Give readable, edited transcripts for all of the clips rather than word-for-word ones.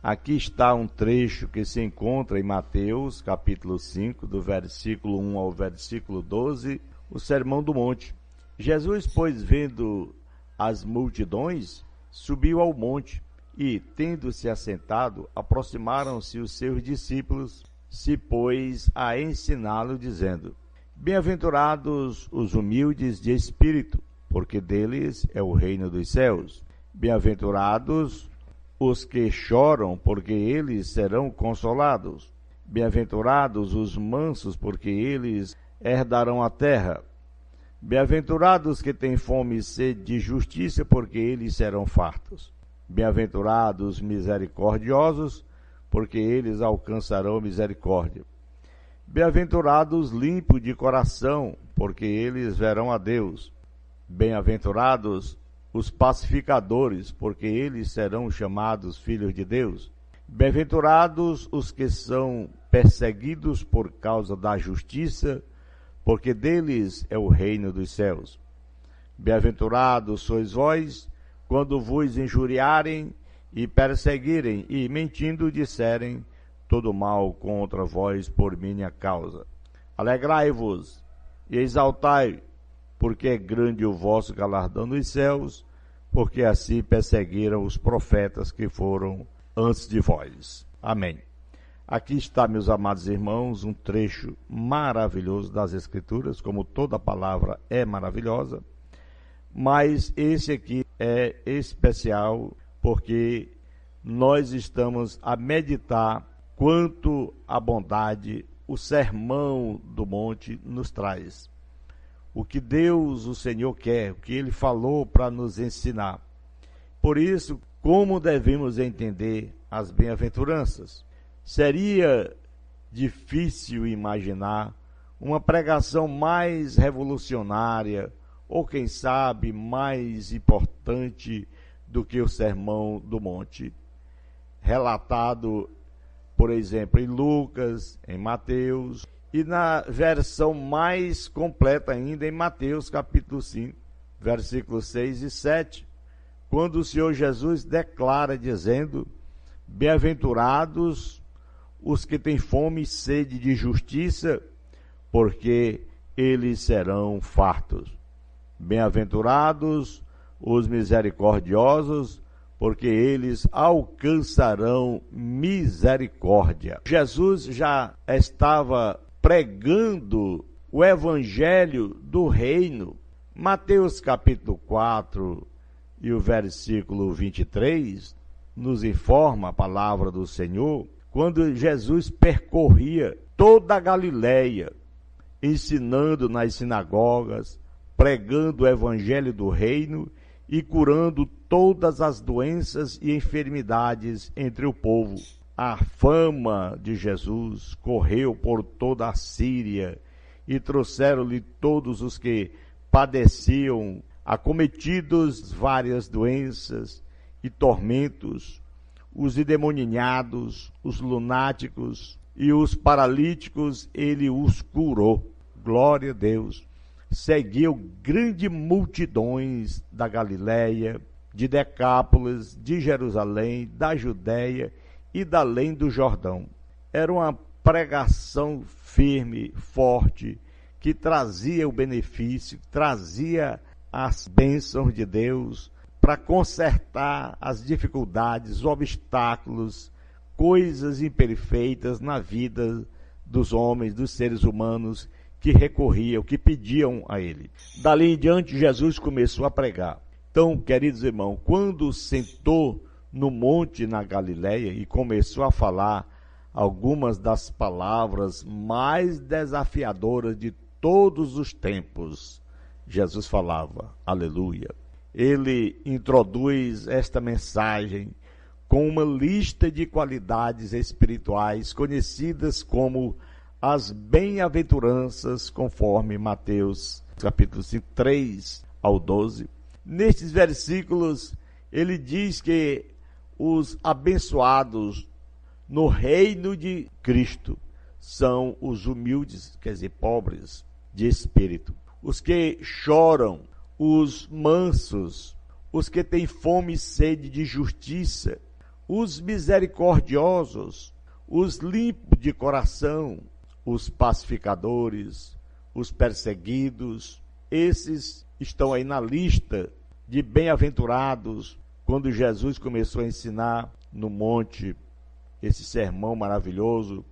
Aqui está um trecho que se encontra em Mateus, capítulo 5, do versículo 1 ao versículo 12, o Sermão do Monte. Jesus, pois, vendo as multidões, subiu ao monte e, tendo-se assentado, aproximaram-se os seus discípulos, se pôs a ensiná-lo, dizendo: Bem-aventurados os humildes de espírito, porque deles é o reino dos céus. Bem-aventurados os que choram, porque eles serão consolados. Bem-aventurados os mansos, porque eles herdarão a terra. Bem-aventurados que têm fome e sede de justiça, porque eles serão fartos. Bem-aventurados misericordiosos, porque eles alcançarão misericórdia. Bem-aventurados limpos de coração, porque eles verão a Deus. Bem-aventurados os pacificadores, porque eles serão chamados filhos de Deus. Bem-aventurados os que são perseguidos por causa da justiça, porque deles é o reino dos céus. Bem-aventurados sois vós, quando vos injuriarem e perseguirem, e mentindo disserem todo mal contra vós por minha causa. Alegrai-vos e exaltai, porque é grande o vosso galardão nos céus, porque assim perseguiram os profetas que foram antes de vós. Amém. Aqui está, meus amados irmãos, um trecho maravilhoso das Escrituras, como toda palavra é maravilhosa, mas esse aqui é especial porque nós estamos a meditar quanto a bondade o Sermão do Monte nos traz. O que Deus, o Senhor, quer, o que Ele falou para nos ensinar. Por isso, como devemos entender as bem-aventuranças? Seria difícil imaginar uma pregação mais revolucionária, ou quem sabe mais importante do que o Sermão do Monte, relatado, por exemplo, em Lucas, em Mateus, e na versão mais completa ainda em Mateus capítulo 5, versículos 6 e 7, quando o Senhor Jesus declara dizendo: Bem-aventurados os que têm fome e sede de justiça, porque eles serão fartos. Bem-aventurados os misericordiosos, porque eles alcançarão misericórdia. Jesus já estava pregando o evangelho do reino. Mateus capítulo 4 e o versículo 23 nos informa a palavra do Senhor, quando Jesus percorria toda a Galileia, ensinando nas sinagogas, pregando o evangelho do reino e curando todas as doenças e enfermidades entre o povo. A fama de Jesus correu por toda a Síria e trouxeram-lhe todos os que padeciam, acometidos várias doenças e tormentos, os endemoniados, os lunáticos e os paralíticos, ele os curou. Glória a Deus. Seguiu grandes multidões da Galileia, de Decápolis, de Jerusalém, da Judéia e da além do Jordão. Era uma pregação firme, forte, que trazia o benefício, trazia as bênçãos de Deus para consertar as dificuldades, os obstáculos, coisas imperfeitas na vida dos homens, dos seres humanos que recorriam, que pediam a ele. Dali em diante, Jesus começou a pregar. Então, queridos irmãos, quando sentou no monte na Galileia e começou a falar algumas das palavras mais desafiadoras de todos os tempos, Jesus falava, aleluia. Ele introduz esta mensagem com uma lista de qualidades espirituais conhecidas como as bem-aventuranças, conforme Mateus capítulo 5, 3 ao 12. Nestes versículos, ele diz que os abençoados no reino de Cristo são os humildes, quer dizer, pobres de espírito, os que choram, os mansos, os que têm fome e sede de justiça, os misericordiosos, os limpos de coração, os pacificadores, os perseguidos, esses estão aí na lista de bem-aventurados. Quando Jesus começou a ensinar no monte esse sermão maravilhoso,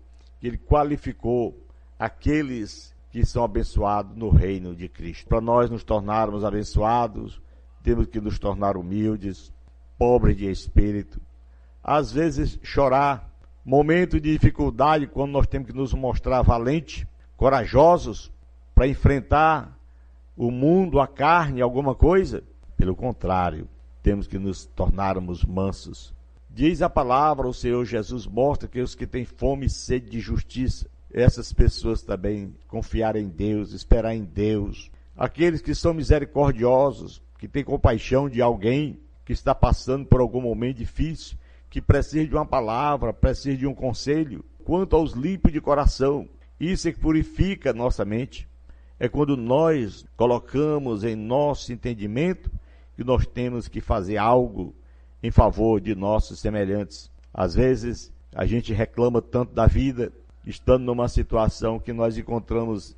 ele qualificou aqueles que são abençoados no reino de Cristo. Para nós nos tornarmos abençoados, temos que nos tornar humildes, pobres de espírito, às vezes chorar, momento de dificuldade, quando nós temos que nos mostrar valentes, corajosos, para enfrentar o mundo, a carne, alguma coisa. Pelo contrário, temos que nos tornarmos mansos. Diz a palavra, o Senhor Jesus mostra que os que têm fome e sede de justiça, essas pessoas também confiar em Deus, esperar em Deus. Aqueles que são misericordiosos, que têm compaixão de alguém que está passando por algum momento difícil, que precisa de uma palavra, precisa de um conselho. Quanto aos limpos de coração, isso é que purifica nossa mente. É quando nós colocamos em nosso entendimento que nós temos que fazer algo em favor de nossos semelhantes. Às vezes, a gente reclama tanto da vida, estando numa situação que nós encontramos,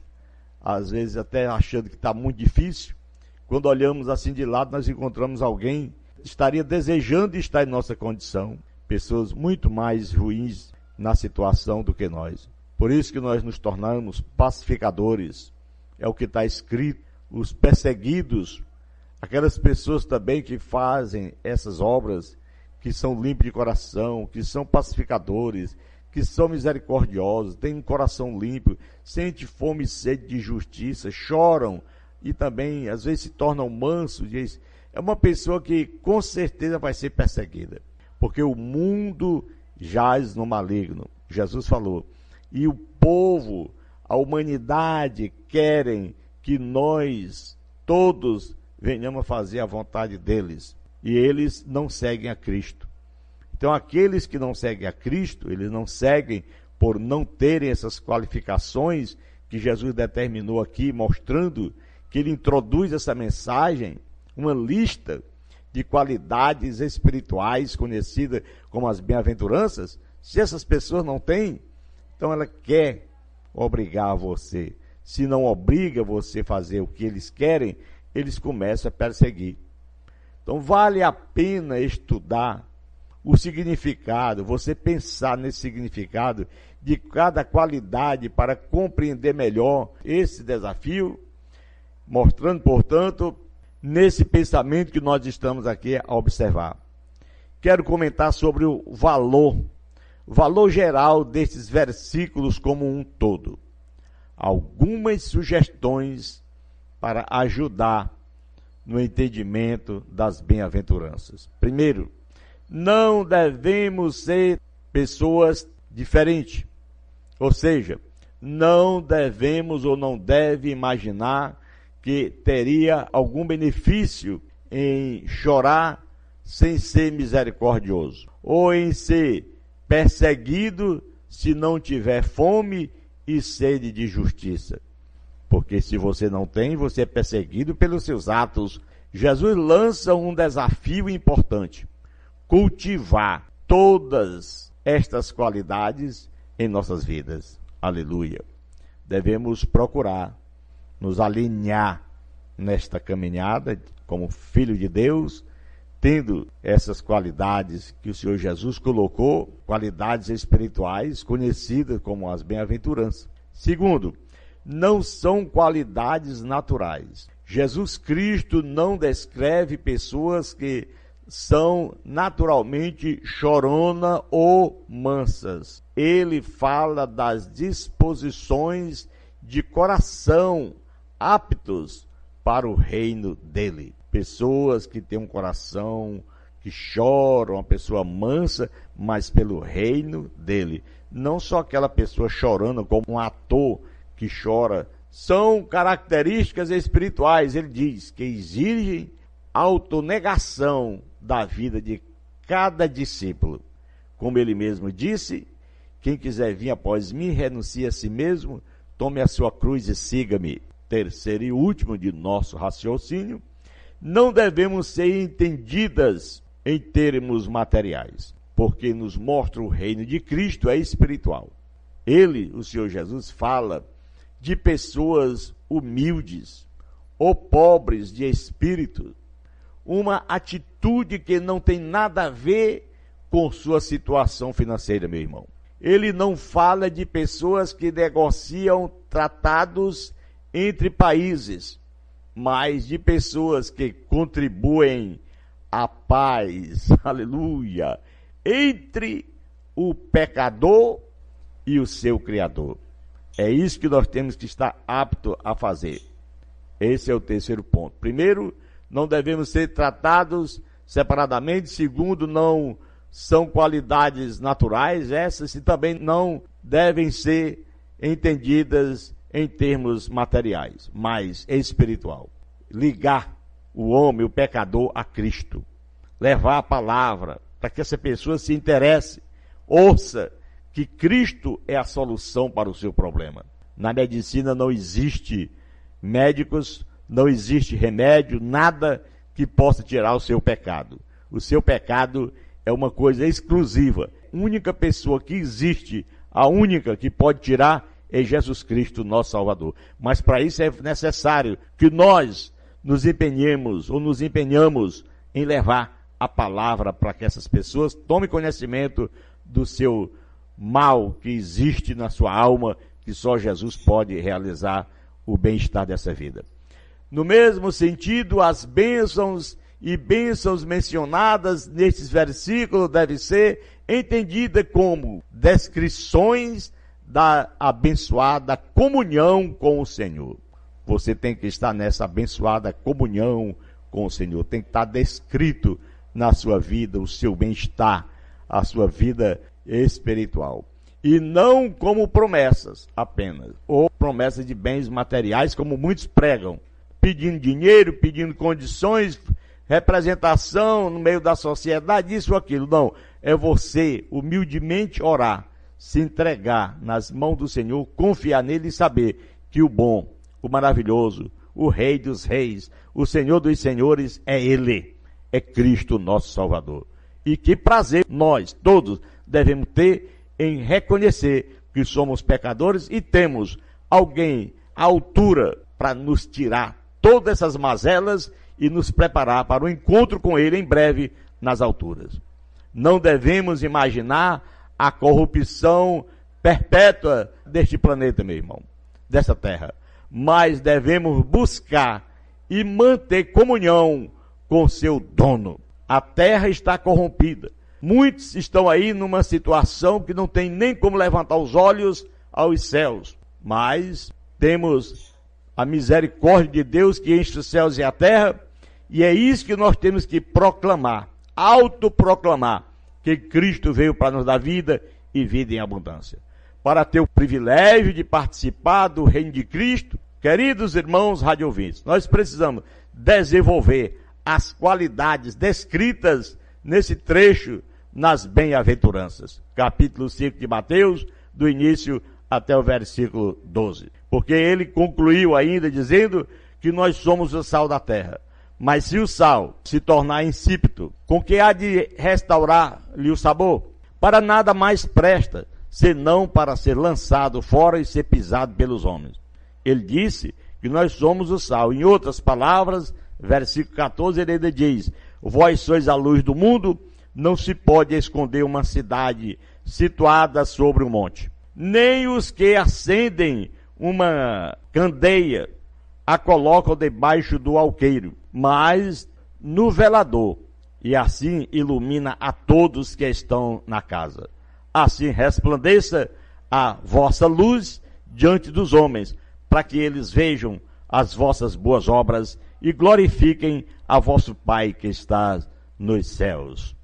às vezes até achando que está muito difícil. Quando olhamos assim de lado, nós encontramos alguém que estaria desejando estar em nossa condição. Pessoas muito mais ruins na situação do que nós. Por isso que nós nos tornamos pacificadores. É o que está escrito. Os perseguidos, aquelas pessoas também que fazem essas obras, que são limpos de coração, que são pacificadores, que são misericordiosos, têm um coração limpo, sentem fome e sede de justiça, choram e também às vezes se tornam mansos. É uma pessoa que com certeza vai ser perseguida, porque o mundo jaz no maligno. Jesus falou, e o povo, a humanidade querem que nós todos venhamos a fazer a vontade deles, e eles não seguem a Cristo. Então aqueles que não seguem a Cristo, eles não seguem por não terem essas qualificações que Jesus determinou aqui, mostrando que ele introduz essa mensagem, uma lista de qualidades espirituais conhecidas como as bem-aventuranças. Se essas pessoas não têm, então ela quer obrigar você. Se não obriga você a fazer o que eles querem, eles começam a perseguir. Então vale a pena estudar o significado, você pensar nesse significado de cada qualidade para compreender melhor esse desafio, mostrando, portanto, nesse pensamento que nós estamos aqui a observar. Quero comentar sobre o valor geral desses versículos como um todo. Algumas sugestões para ajudar no entendimento das bem-aventuranças. Primeiro, não devemos ser pessoas diferentes. Ou seja, não devemos ou não deve imaginar que teria algum benefício em chorar sem ser misericordioso, ou em ser perseguido se não tiver fome e sede de justiça. Porque se você não tem, você é perseguido pelos seus atos. Jesus lança um desafio importante: cultivar todas estas qualidades em nossas vidas. Aleluia. Devemos procurar nos alinhar nesta caminhada como filho de Deus, tendo essas qualidades que o Senhor Jesus colocou, qualidades espirituais conhecidas como as bem-aventuranças. Segundo, não são qualidades naturais. Jesus Cristo não descreve pessoas que são naturalmente chorona ou mansas. Ele fala das disposições de coração aptos para o reino dele. Pessoas que têm um coração que choram, uma pessoa mansa, mas pelo reino dele. Não só aquela pessoa chorando como um ator que chora. São características espirituais, ele diz, que exigem autonegação da vida de cada discípulo. Como ele mesmo disse, quem quiser vir após mim, renuncie a si mesmo, tome a sua cruz e siga-me. Terceiro e último de nosso raciocínio, não devemos ser entendidas em termos materiais. porque nos mostra o reino de Cristo é espiritual. Ele, o Senhor Jesus, fala de pessoas humildes ou pobres de espírito, uma atitude que não tem nada a ver com sua situação financeira, meu irmão. Ele não fala de pessoas que negociam tratados entre países, mas de pessoas que contribuem à paz, aleluia, entre o pecador e o seu Criador. É isso que nós temos que estar apto a fazer. Esse é o terceiro ponto. Primeiro, não devemos ser tratados separadamente. Segundo, não são qualidades naturais, essas também não devem ser entendidas em termos materiais, mas espiritual. Ligar o homem, o pecador, a Cristo. Levar a palavra para que essa pessoa se interesse, ouça que Cristo é a solução para o seu problema. Na medicina não existe médicos, não existe remédio, nada que possa tirar o seu pecado. O seu pecado é uma coisa exclusiva. A única pessoa que existe, a única que pode tirar é Jesus Cristo, nosso Salvador. Mas para isso é necessário que nós nos empenhemos em levar a palavra para que essas pessoas tomem conhecimento do seu mal que existe na sua alma, que só Jesus pode realizar o bem-estar dessa vida. No mesmo sentido, as bênçãos e bênçãos mencionadas nestes versículos devem ser entendidas como descrições da abençoada comunhão com o Senhor. Você tem que estar nessa abençoada comunhão com o Senhor. Tem que estar descrito na sua vida o seu bem-estar, a sua vida espiritual. E não como promessas apenas, ou promessas de bens materiais, como muitos pregam, pedindo dinheiro, pedindo condições, representação no meio da sociedade, isso ou aquilo. Não, é você humildemente orar, se entregar nas mãos do Senhor, confiar nele e saber que o bom, o maravilhoso, o Rei dos Reis, o Senhor dos Senhores é Ele, é Cristo nosso Salvador. E que prazer nós todos devemos ter em reconhecer que somos pecadores e temos alguém à altura para nos tirar todas essas mazelas e nos preparar para o encontro com Ele em breve nas alturas. Não devemos imaginar a corrupção perpétua deste planeta, meu irmão, dessa terra, mas devemos buscar e manter comunhão com seu dono. A terra está corrompida. Muitos estão aí numa situação que não tem nem como levantar os olhos aos céus. Mas temos a misericórdia de Deus que enche os céus e a terra, e é isso que nós temos que proclamar, autoproclamar, que Cristo veio para nos dar vida e vida em abundância. Para ter o privilégio de participar do reino de Cristo, queridos irmãos radiovintes, nós precisamos desenvolver as qualidades descritas nesse trecho nas bem-aventuranças. Capítulo 5 de Mateus, do início até o versículo 12. Porque ele concluiu ainda dizendo que nós somos o sal da terra. Mas se o sal se tornar insípido, com que há de restaurar-lhe o sabor? Para nada mais presta, senão para ser lançado fora e ser pisado pelos homens. Ele disse que nós somos o sal. Em outras palavras, versículo 14, ele ainda diz: vós sois a luz do mundo, não se pode esconder uma cidade situada sobre um monte. Nem os que acendem uma candeia a colocam debaixo do alqueire, mas no velador, e assim ilumina a todos que estão na casa. Assim resplandeça a vossa luz diante dos homens, para que eles vejam as vossas boas obras e glorifiquem a vosso Pai que está nos céus.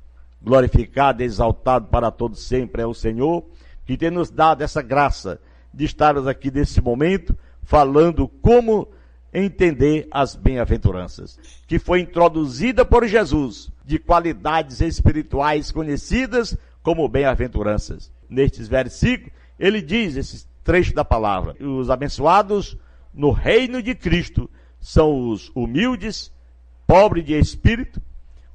Glorificado e exaltado para todos sempre é o Senhor, que tem nos dado essa graça de estarmos aqui nesse momento, falando como entender as bem-aventuranças, que foi introduzida por Jesus, de qualidades espirituais conhecidas como bem-aventuranças. Nestes versículos, ele diz, esse trecho da palavra: os abençoados no reino de Cristo são os humildes, pobres de espírito,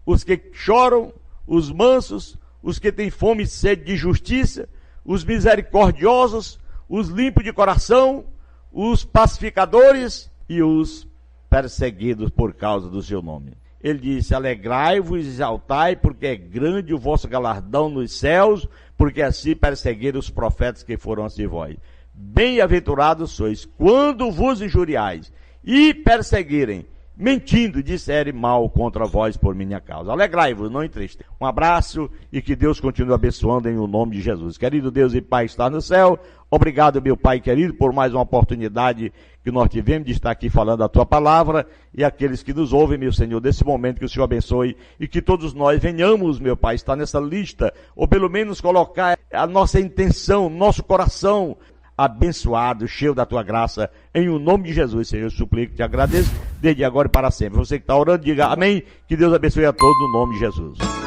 os que choram, os mansos, os que têm fome e sede de justiça, os misericordiosos, os limpos de coração, os pacificadores e os perseguidos por causa do seu nome. Ele disse: alegrai-vos e exaltai, porque é grande o vosso galardão nos céus, porque assim perseguiram os profetas que foram antes de vós. Bem-aventurados sois, quando vos injuriais e perseguirem, mentindo, disserem mal contra vós por minha causa. Alegrai-vos, não entristeçam. Um abraço e que Deus continue abençoando em o nome de Jesus. Querido Deus e Pai está no céu, obrigado, meu Pai querido, por mais uma oportunidade que nós tivemos de estar aqui falando a Tua palavra, e aqueles que nos ouvem, meu Senhor, desse momento que o Senhor abençoe e que todos nós venhamos, meu Pai, estar nessa lista, ou pelo menos colocar a nossa intenção, nosso coração abençoado, cheio da Tua graça, em o nome de Jesus, Senhor, eu suplico, te agradeço, desde agora e para sempre. Você que está orando, diga amém, que Deus abençoe a todos no nome de Jesus.